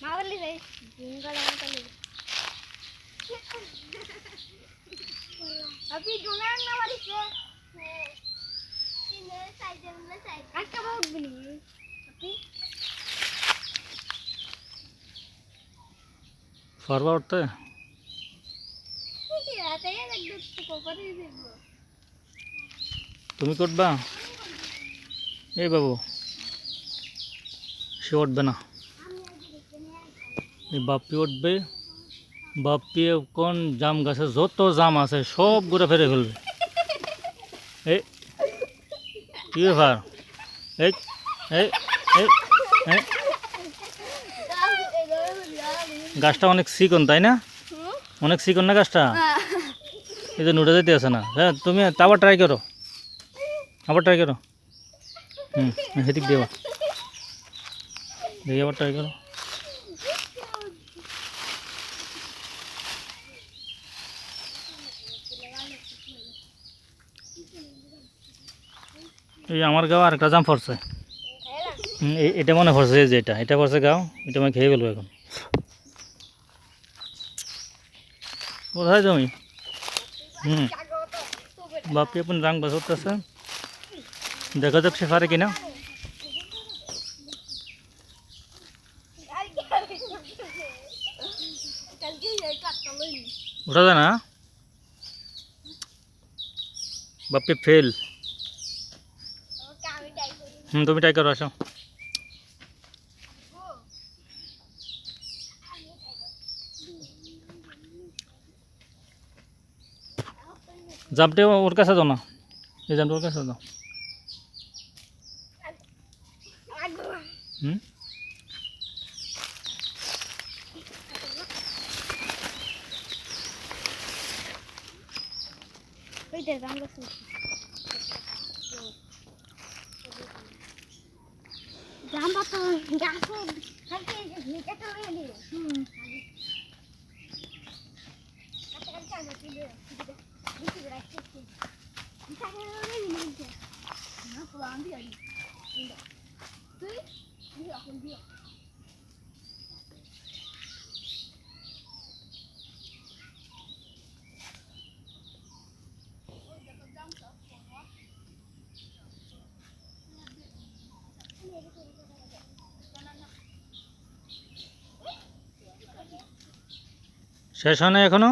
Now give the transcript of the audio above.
মাওলি যাই জিঙ্গল আমাকে লে আপনি ডোনার না মারিছে তিনে সাইডে মিলে সাইড আজকে বহুত বনি আপনি फॉरवर्ड तो आता है एकदम को पर ही देखो তুমি করবা এই বাবু সে উঠবে না এই বাপ্পি উঠবে বাপ্পি কোন জাম গাছে যত জাম আছে সব ঘুরে ফিরে ফেলবে এই কি ব্যাপার এই এই এই এই গাছটা অনেক চিকন তাই না অনেক চিকন না গাছটা এই যে নুড়ে যেতে আছে না হ্যাঁ তুমি আবার ট্রাই করো সেদিক দিয়ে দেখি আবার ট্রাই করো এই আমার গাও আর একটা জাম পড়ছে এটা মনে পড়ছে যে এটা পড়ছে গাও এটা আমি খেয়ে ফেলবো এখন কোথায় তুমি বাপি अपन रंग बसोतेছে দেখা যাক সে পারে কিনা উঠা যায় না বাপি ফেল তুমি ট্রাই করো আসো জাম্পটে ওর কাছে দাও না এই জাম্পটা ওর কাছে দাও ওই দে জাম গাছ জাম পাতা গাছ থাকে নিচে চলে গেল কাটা কাটা গাছ দিলে দিতে রাখছি দিতে রাখছি না পুরান দিয়ে তুই এখন দিয়ে শেষ হয় না এখনো